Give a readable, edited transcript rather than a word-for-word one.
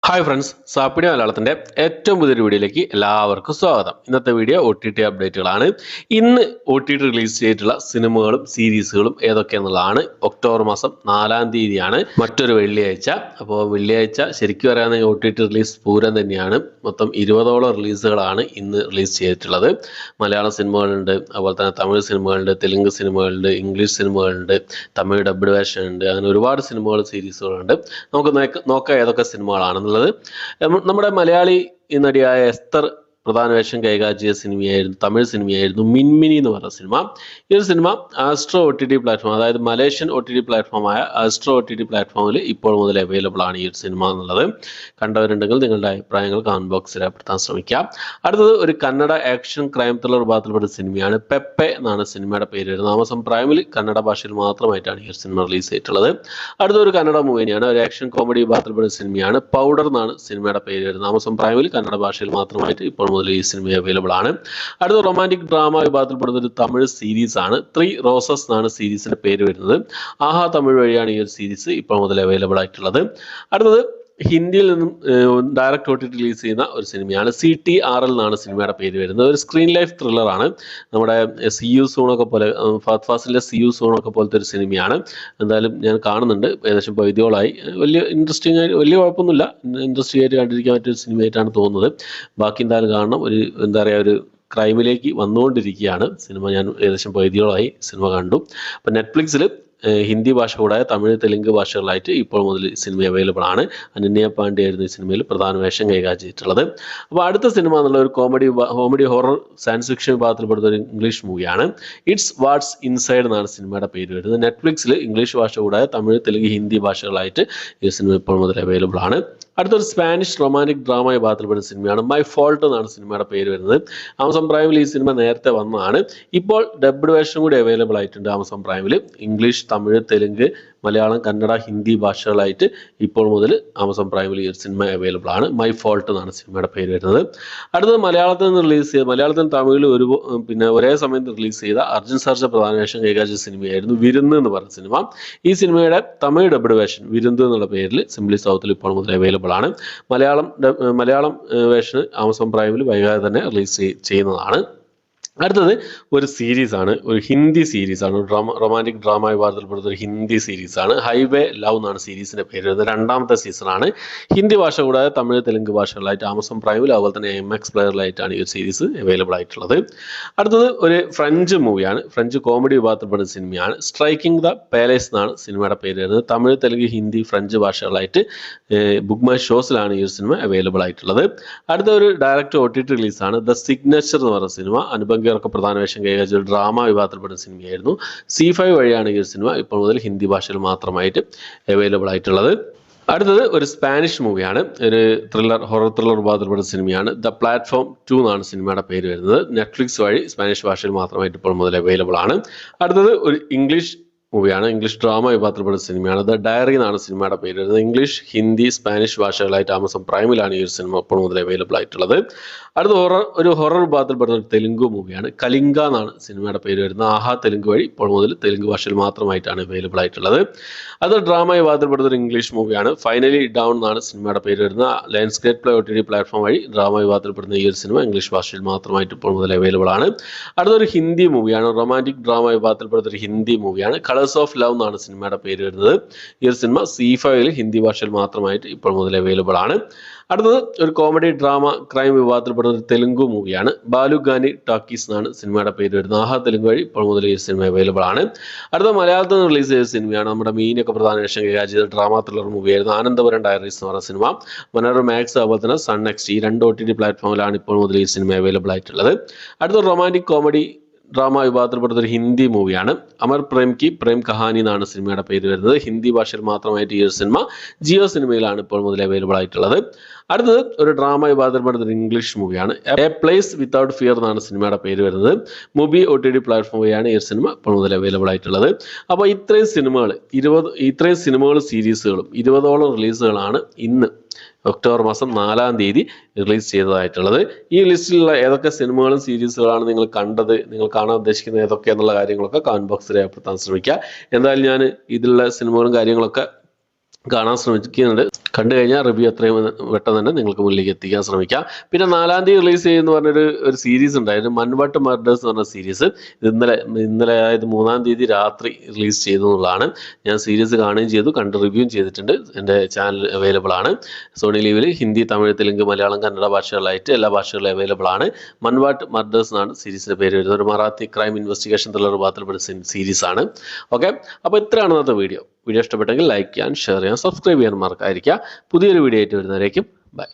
Hi friends, സാപ്പിടി മലയാളത്തിൻ്റെ ഏറ്റവും പുതിയൊരു വീഡിയോയിലേക്ക് എല്ലാവർക്കും സ്വാഗതം. ഇന്നത്തെ വീഡിയോ OTT അപ്ഡേറ്റുകളാണ്. ഇന്ന് OTT റിലീസ് ചെയ്തിട്ടുള്ള സിനിമകളും സീരീസുകളും ഏതൊക്കെയെന്നുള്ളതാണ്. ഒക്ടോബർ മാസം 4-ാം തീയതിയാണ്, മറ്റൊരു വെള്ളിയാഴ്ച. അപ്പോൾ വെള്ളിയാഴ്ച ശരിക്കും പറയുകയാണെങ്കിൽ OTT റിലീസ് പൂരം തന്നെയാണ്. മൊത്തം 20ഓളം റിലീസുകളാണ് ഇന്ന് റിലീസ് ചെയ്തിട്ടുള്ളത്. മലയാളം സിനിമകളുണ്ട്, അതുപോലെ തന്നെ തമിഴ് സിനിമകളുണ്ട്, തെലുങ്ക് സിനിമകളുണ്ട്, ഇംഗ്ലീഷ് സിനിമകളുണ്ട്, തമിഴ് ഡബ്ഡ് വേർഷൻ ഉണ്ട്. അങ്ങനെ ഒരുപാട് സിനിമകൾ സീരീസുകളുണ്ട്. നമുക്ക് നോക്കാം ഏതൊക്കെ സിനിമകളാണെന്നുള്ളത്. നമ്മുടെ മലയാളി നടിയായ എസ്തർ പ്രധാന വേഷം കൈകാര്യം ചെയ്ത സിനിമയായിരുന്നു, തമിഴ് സിനിമയായിരുന്നു മിൻമിനി എന്ന് പറഞ്ഞ സിനിമ. ഈ ഒരു സിനിമ ആസ്ട്രോ OTT പ്ലാറ്റ്ഫോം, അതായത് മലേഷ്യൻ OTT പ്ലാറ്റ്ഫോമായ ആസ്ട്രോ OTT പ്ലാറ്റ്ഫോമിൽ ഇപ്പോൾ മുതൽ അവൈലബിൾ ആണ് ഈ ഒരു സിനിമ എന്നുള്ളത്. കണ്ടവരുണ്ടെങ്കിൽ നിങ്ങളുടെ അഭിപ്രായങ്ങൾ കമന്റ് ബോക്സിൽ രേഖപ്പെടുത്താൻ ശ്രമിക്കാം. അടുത്തത് ഒരു കന്നഡ ആക്ഷൻ ക്രൈം ത്രില്ലർ വിഭാഗത്തിൽപ്പെട്ട സിനിമയാണ്. പെപ്പെ എന്നാണ് സിനിമയുടെ പേര് വരുന്നത്. ആമസോൺ പ്രൈമിൽ കന്നഡ ഭാഷയിൽ മാത്രമായിട്ടാണ് ഈ ഒരു സിനിമ റിലീസ് ചെയ്തിട്ടുള്ളത്. അടുത്തൊരു കന്നഡ മൂവി തന്നെയാണ്, ഒരു ആക്ഷൻ കോമഡി വിഭാഗത്തിൽപ്പെട്ട സിനിമയാണ്. പൗഡർ എന്നാണ് സിനിമയുടെ പേര് വരുന്നത്. ആമസോൺ പ്രൈമിൽ കന്നഡ ഭാഷയിൽ മാത്രമായിട്ട് ഇപ്പോൾ മുതൽ ഈ സിനിമ അവൈലബിൾ ആണ്. അടുത്ത റൊമാൻറ്റിക് ഡ്രാമ വിഭാഗത്തിൽപ്പെടുന്ന ഒരു തമിഴ് സീരീസ് ആണ്. 3 റോസസ് എന്നാണ് സീരീസിന്റെ പേര് വരുന്നത്. ആഹാ തമിഴ് വഴിയാണ് ഈ ഒരു സീരീസ് ഇപ്പോൾ മുതൽ അവൈലബിൾ ആയിട്ടുള്ളത്. അടുത്തത് ഹിന്ദിയിൽ നിന്നും ഡയറക്റ്റ് OTT റിലീസ് ചെയ്യുന്ന ഒരു സിനിമയാണ്. CTRL എന്നാണ് സിനിമയുടെ പേര് വരുന്നത്. ഒരു സ്ക്രീൻ ലൈഫ് ത്രില്ലറാണ്. നമ്മുടെ CU സൂണൊക്കെ പോലെ, ഫഹദ് ഫാസിലിന്റെ CU സൂണൊക്കെ പോലത്തെ ഒരു സിനിമയാണ്. എന്തായാലും ഞാൻ കാണുന്നുണ്ട്, ഏകദേശം പകുതിയോളായി. വലിയ ഇൻട്രസ്റ്റിംഗ് ആയി, വലിയ കുഴപ്പമൊന്നുമില്ല, ഇൻട്രസ്റ്റിംഗ് ആയിട്ട് കണ്ടിരിക്കാൻ പറ്റിയൊരു സിനിമയായിട്ടാണ് തോന്നുന്നത്. ബാക്കി എന്തായാലും കാണണം. ഒരു എന്താ പറയുക, ഒരു ക്രൈമിലേക്ക് വന്നുകൊണ്ടിരിക്കുകയാണ് സിനിമ. ഞാൻ ഏകദേശം പകുതിയോളായി സിനിമ കണ്ടു. അപ്പം നെറ്റ്ഫ്ലിക്സിൽ ഹിന്ദി ഭാഷ കൂടാതെ തമിഴ് തെലുങ്ക് ഭാഷകളായിട്ട് ഇപ്പോൾ മുതൽ സിനിമ അവൈലബിൾ ആണ്. അനന്യ പാണ്ഡെ ആയിരുന്നു ഈ സിനിമയിൽ പ്രധാന വേഷം കൈകാര്യം ചെയ്തിട്ടുള്ളത്. അപ്പോൾ അടുത്ത സിനിമ എന്നുള്ള ഒരു കോമഡി ഹൊറർ സയൻസ് ഫിക്ഷൻ വിഭാഗത്തിൽപ്പെടുന്ന ഒരു ഇംഗ്ലീഷ് മൂവിയാണ്. ഇറ്റ്സ് വാട്ട്സ് ഇൻസൈഡ് എന്നാണ് സിനിമയുടെ പേര് വരുന്നത്. നെറ്റ്ഫ്ലിക്സിൽ ഇംഗ്ലീഷ് ഭാഷ കൂടാതെ തമിഴ് തെലുങ്ക് ഹിന്ദി ഭാഷകളായിട്ട് ഈ സിനിമ ഇപ്പോൾ മുതൽ അവൈലബിൾ ആണ്. അടുത്തൊരു സ്പാനിഷ് റൊമാൻറ്റിക് ഡ്രാമ വിഭാഗത്തിൽപ്പെടുന്ന സിനിമയാണ്. മൈ ഫോൾട്ട് എന്നാണ് സിനിമയുടെ പേര് വരുന്നത്. ആമസോൺ പ്രൈമിൽ ഈ സിനിമ നേരത്തെ വന്നതാണ്. ഇപ്പോൾ ഡബ്ഡ് വേർഷൻ കൂടി അവൈലബിൾ ആയിട്ടുണ്ട് ആമസോൺ പ്രൈമിൽ. ഇംഗ്ലീഷ്, തമിഴ്, തെലുങ്ക്, മലയാളം, കന്നഡ, ഹിന്ദി ഭാഷകളായിട്ട് ഇപ്പോൾ മുതൽ ആമസോൺ പ്രൈമിൽ ഈ ഒരു സിനിമ അവൈലബിൾ ആണ്. മൈ ഫോൾട്ട് എന്നാണ് സിനിമയുടെ പേര് വരുന്നത്. അടുത്തത് മലയാളത്തിൽ നിന്ന് റിലീസ് ചെയ്ത, മലയാളത്തിലും തമിഴിൽ ഒരേ സമയത്ത് റിലീസ് ചെയ്ത അർജുൻ സർജ പ്രധാന വേഷം കൈകാര്യം ചെയ്ത സിനിമയായിരുന്നു വിരുന്ന് എന്ന് പറഞ്ഞ സിനിമ. ഈ സിനിമയുടെ തമിഴ് ഡബ്ഡ് വേർഷൻ വിരുന്ന് എന്നുള്ള പേരിൽ സിംപ്ലി സൗത്തിൽ ഇപ്പോൾ മുതൽ അവൈലബിൾ ആണ്. മലയാളം വേർഷൻ ആമസോൺ പ്രൈമിൽ വൈകാതെ തന്നെ റിലീസ് ചെയ്യുന്നതാണ്. അടുത്തത് ഒരു സീരീസാണ്, ഒരു ഹിന്ദി സീരീസാണ്. റൊമാൻറ്റിക് ഡ്രാമ വിഭാഗത്തിൽപ്പെടുന്ന ഒരു ഹിന്ദി സീരീസാണ്. ഹൈവേ ലവ് എന്നാണ് സീരീസിന്റെ പേര് വരുന്നത്. 2ാമത്തെ സീസണാണ്. ഹിന്ദി ഭാഷ കൂടാതെ തമിഴ് തെലുങ്ക് ഭാഷകളായിട്ട് ആമസോൺ പ്രൈമിൽ, അതുപോലെ തന്നെ MX പ്ലെയറിലായിട്ടാണ് ഈ ഒരു സീരീസ് അവൈലബിൾ ആയിട്ടുള്ളത്. അടുത്തത് ഒരു ഫ്രഞ്ച് മൂവിയാണ്. ഫ്രഞ്ച് കോമഡി വിഭാഗത്തിൽപ്പെടുന്ന സിനിമയാണ്. സ്ട്രൈക്കിംഗ് ദ പാലേസ് എന്നാണ് സിനിമയുടെ പേര് വരുന്നത്. തമിഴ് തെലുങ്ക് ഹിന്ദി ഫ്രഞ്ച് ഭാഷകളായിട്ട് ബുക്ക് മൈ ഷോസിലാണ് ഈ ഒരു സിനിമ അവൈലബിൾ ആയിട്ടുള്ളത്. അടുത്ത ഒരു ഡയറക്റ്റ് OTT റിലീസാണ്. ദ സിഗ്നേച്ചർ എന്ന് പറഞ്ഞ സിനിമ. അനുപം ൊക്കെ പ്രധാന വേഷം കൈകാര്യം ചെയ്ത ഡ്രാമ വിഭാഗത്തിൽപ്പെടുന്ന സിനിമയായിരുന്നു. C5 വഴിയാണ് ഈ ഒരു സിനിമ ഇപ്പോൾ മുതൽ ഹിന്ദി ഭാഷയിൽ മാത്രമായിട്ട് അവൈലബിൾ ആയിട്ടുള്ളത്. അടുത്തത് ഒരു സ്പാനിഷ് മൂവിയാണ്. ഒരു ഹൊറർ ത്രില്ലർ വിഭാഗത്തിൽപ്പെടുന്ന സിനിമയാണ്. ദ പ്ലാറ്റ്ഫോം 2 എന്നാണ് സിനിമയുടെ പേര് വരുന്നത്. നെറ്റ്ഫ്ലിക്സ് വഴി സ്പാനിഷ് ഭാഷയിൽ മാത്രമായിട്ട് ഇപ്പോൾ മുതൽ അവൈലബിൾ ആണ്. അടുത്തത് ഒരു ഇംഗ്ലീഷ് മൂവിയാണ്. ഇംഗ്ലീഷ് ഡ്രാമ വിഭാഗത്തിൽപ്പെടുന്ന സിനിമയാണ്. ദ ഡയറി എന്നാണ് സിനിമയുടെ പേര് വരുന്നത്. ഇംഗ്ലീഷ്, ഹിന്ദി, സ്പാനിഷ് ഭാഷകളായിട്ട് ആമസോൺ പ്രൈമിലാണ് ഈ ഒരു സിനിമ ഇപ്പോൾ മുതൽ അവൈലബിൾ ആയിട്ടുള്ളത്. അടുത്ത ഒരു ഹൊറർ വിഭാഗത്തിൽപ്പെടുന്ന ഒരു തെലുങ്ക് മൂവിയാണ്. കലിംഗ എന്നാണ് സിനിമയുടെ പേര് വരുന്നത്. ആഹാ തെലുങ്ക് വഴി ഇപ്പോൾ മുതൽ തെലുങ്ക് ഭാഷയിൽ മാത്രമായിട്ടാണ് അവൈലബിൾ ആയിട്ടുള്ളത്. അത് ഡ്രാമ വിഭാഗത്തിൽപ്പെടുന്ന ഒരു ഇംഗ്ലീഷ് മൂവിയാണ്. ഫൈനലി ഡൗൺ എന്നാണ് സിനിമയുടെ പേര് വരുന്നത്. ലയൺസ്ഗേറ്റ് പ്ലേ OTT പ്ലാറ്റ്ഫോം വഴി ഡ്രാമ വിഭാഗത്തിൽപ്പെടുന്ന ഈ ഒരു സിനിമ ഇംഗ്ലീഷ് ഭാഷയിൽ മാത്രമായിട്ട് ഇപ്പോൾ മുതൽ അവൈലബിൾ ആണ്. അടുത്തൊരു ഹിന്ദി മൂവിയാണ്. റൊമാൻറ്റിക് ഡ്രാമ വിഭാഗത്തിൽപ്പെടുന്ന ഒരു ഹിന്ദി മൂവിയാണ്. കളേഴ്സ് ഓഫ് ലവ് എന്നാണ് സിനിമയുടെ പേര് വരുന്നത്. ഈ ഒരു സിനിമ C5 ഹിന്ദി ഭാഷയിൽ മാത്രമായിട്ട് ഇപ്പോൾ മുതൽ അവൈലബിൾ ആണ്. അടുത്തത് ഒരു കോമഡി ഡ്രാമ ക്രൈം വിഭാഗത്തിൽപ്പെടുന്ന ഒരു തെലുങ്ക് മൂവിയാണ്. ബാലുഗാനി ടാക്കീസ് എന്നാണ് സിനിമയുടെ പേര് വരുന്നത്. ആഹാ തെലുങ്ക് വഴി ഇപ്പോൾ മുതൽ ഈ സിനിമ അവൈലബിൾ ആണ്. അടുത്ത മലയാളത്തിൽ നിന്ന് റിലീസ് ചെയ്ത സിനിമയാണ്. നമ്മുടെ മീനൊക്കെ പ്രധാന വേഷം കൈകാര്യം ചെയ്ത ഡ്രാമ ത്രില്ലർ മൂവിയായിരുന്നു ആനന്ദപുരം ഡയറീസ് എന്ന് പറഞ്ഞ സിനിമ. മനോരമ മാക്സ്, അതുപോലെ തന്നെ സൺ നെക്സ്റ്റ്, ഈ 2 OTT പ്ലാറ്റ്ഫോമിലാണ് ഇപ്പോൾ മുതൽ ഈ സിനിമ അവൈലബിൾ ആയിട്ടുള്ളത്. അടുത്ത റൊമാൻറ്റിക് കോമഡി ഡ്രാമ വിഭാഗത്തിൽപ്പെടുന്ന ഒരു ഹിന്ദി മൂവിയാണ്. അമർ പ്രേം കി പ്രേം കഹാനി എന്നാണ് സിനിമയുടെ പേര് വരുന്നത്. ഹിന്ദി ഭാഷയിൽ മാത്രമായിട്ട് ഈ ഒരു സിനിമ ജിയോ സിനിമയിലാണ് ഇപ്പോൾ മുതൽ അവൈലബിൾ ആയിട്ടുള്ളത്. അടുത്തത് ഒരു ഡ്രാമ വിഭാഗത്തിൽപ്പെടുന്ന ഒരു ഇംഗ്ലീഷ് മൂവിയാണ്. എ പ്ലേസ് വിത്തൗട്ട് ഫിയർ എന്നാണ് സിനിമയുടെ പേര് വരുന്നത്. മുബി OTT പ്ലാറ്റ്ഫോം വഴിയാണ് ഈ ഒരു സിനിമ ഇപ്പോൾ മുതൽ അവൈലബിൾ ആയിട്ടുള്ളത്. അപ്പോൾ ഇത്രയും സിനിമകളും സീരീസുകളും 20ഓളം റിലീസുകളാണ് ഇന്ന് ഒക്ടോബർ മാസം 4-ാം തീയതി റിലീസ് ചെയ്തതായിട്ടുള്ളത്. ഈ ലിസ്റ്റിലുള്ള ഏതൊക്കെ സിനിമകളും സീരീസുകളാണ് നിങ്ങൾ കണ്ടത്, നിങ്ങൾ കാണാൻ ഉദ്ദേശിക്കുന്നത് ഏതൊക്കെയെന്നുള്ള കാര്യങ്ങളൊക്കെ കമന്റ് ബോക്സിൽ രേഖപ്പെടുത്താൻ ശ്രമിക്കുക. എന്തായാലും ഞാൻ ഇതിലുള്ള സിനിമകളും കാര്യങ്ങളൊക്കെ കാണാൻ ശ്രമിക്കുന്നുണ്ട്. കണ്ടു കഴിഞ്ഞാൽ റിവ്യൂ എത്രയും പെട്ടെന്ന് തന്നെ നിങ്ങൾക്ക് മുന്നിലേക്ക് എത്തിക്കാൻ ശ്രമിക്കാം. പിന്നെ 4-ാം തീയതി റിലീസ് ചെയ്യുന്ന പറഞ്ഞൊരു സീരീസ് ഉണ്ടായിരുന്നു, മൺവട്ട് മർഡേഴ്സ് എന്ന് പറഞ്ഞ സീരീസ്. ഇന്നലെ അതായത് 3-ാം തീയതി രാത്രി റിലീസ് ചെയ്തു എന്നുള്ളതാണ്. ഞാൻ സീരീസ് കാണുകയും ചെയ്തു, കണ്ട് റിവ്യൂവും ചെയ്തിട്ടുണ്ട്. എൻ്റെ ചാനൽ അവൈലബിൾ ആണ്. സോണി ലീവിൽ ഹിന്ദി, തമിഴ്, തെലുങ്ക്, മലയാളം, കന്നഡ ഭാഷകളിലായിട്ട് എല്ലാ ഭാഷകളിലും അവൈലബിൾ ആണ്. മൺവട്ട് മർഡേഴ്സ് എന്നാണ് സീരീസിൻ്റെ പേര് വരുന്നത്. ഒരു മറാത്തി ക്രൈം ഇൻവെസ്റ്റിഗേഷൻ ത്രില്ലർ വിഭാഗത്തിൽപ്പെട്ട സീരീസ് ആണ്. ഓക്കെ, അപ്പോൾ ഇത്രയാണ് ഇന്നത്തെ വീഡിയോ. വീഡിയോ ഇഷ്ടപ്പെട്ടെങ്കിൽ ലൈക്ക് ചെയ്യാൻ, ഷെയർ ചെയ്യാൻ, സബ്സ്ക്രൈബ് ചെയ്യാൻ മറക്കാതിരിക്കുക. പുതിയൊരു വീഡിയോ ആയിട്ട് വരുന്നവരേക്കും ബൈ.